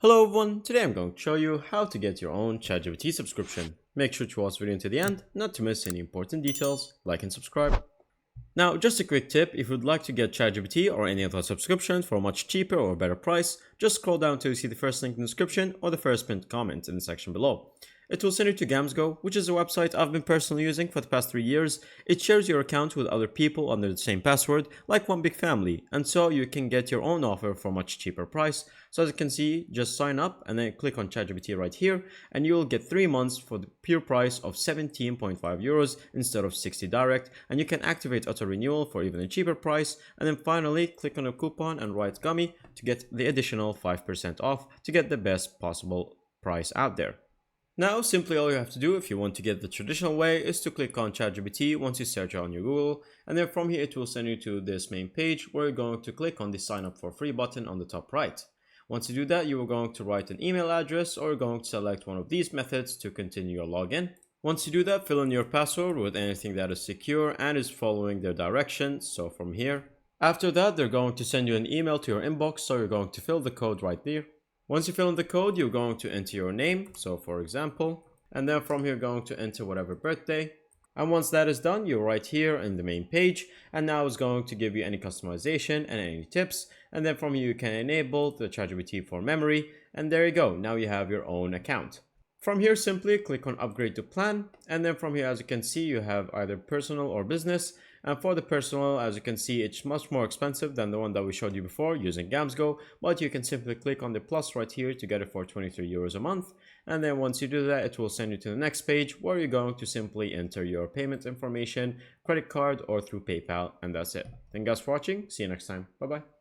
Hello everyone, today I'm going to show you how to get your own ChatGPT subscription. Make sure to watch the video until the end, not to miss any important details, like and subscribe. Now, just a quick tip, if you'd like to get ChatGPT or any other subscription for a much cheaper or better price, just scroll down till you see the first link in the description or the first pinned comment in the section below. It will send you to Gamsgo, which is a website I've been personally using for the past 3 years. It shares your account with other people under the same password, like one big family, and so you can get your own offer for a much cheaper price. So as you can see, just sign up and then click on ChatGPT right here, and you will get 3 months for the pure price of 17.5 euros instead of 60 direct, and you can activate auto renewal for even a cheaper price, and then finally click on a coupon and write gummy to get the additional 5% off to get the best possible price out there. Now, simply all you have to do if you want to get the traditional way is to click on ChatGPT once you search on your Google, and then from here it will send you to this main page where you're going to click on the sign up for free button on the top right. Once you do that, you are going to write an email address or you're going to select one of these methods to continue your login. Once you do that, fill in your password with anything that is secure and is following their directions, so from here. After that, they're going to send you an email to your inbox, so you're going to fill the code right there. Once you fill in the code, you're going to enter your name, so for example, and then from here you're going to enter whatever birthday. And once that is done, you're right here in the main page, and now it's going to give you any customization and any tips, and then from here you can enable the ChatGPT for memory, and there you go, now you have your own account. From here, simply click on upgrade to plan, and then from here, as you can see, you have either personal or business. And for the personal, as you can see, it's much more expensive than the one that we showed you before using Gamsgo, but you can simply click on the plus right here to get it for 23 euros a month. And then once you do that, it will send you to the next page where you're going to simply enter your payment information, credit card or through PayPal, and that's it. Thank you guys for watching. See you next time. Bye bye.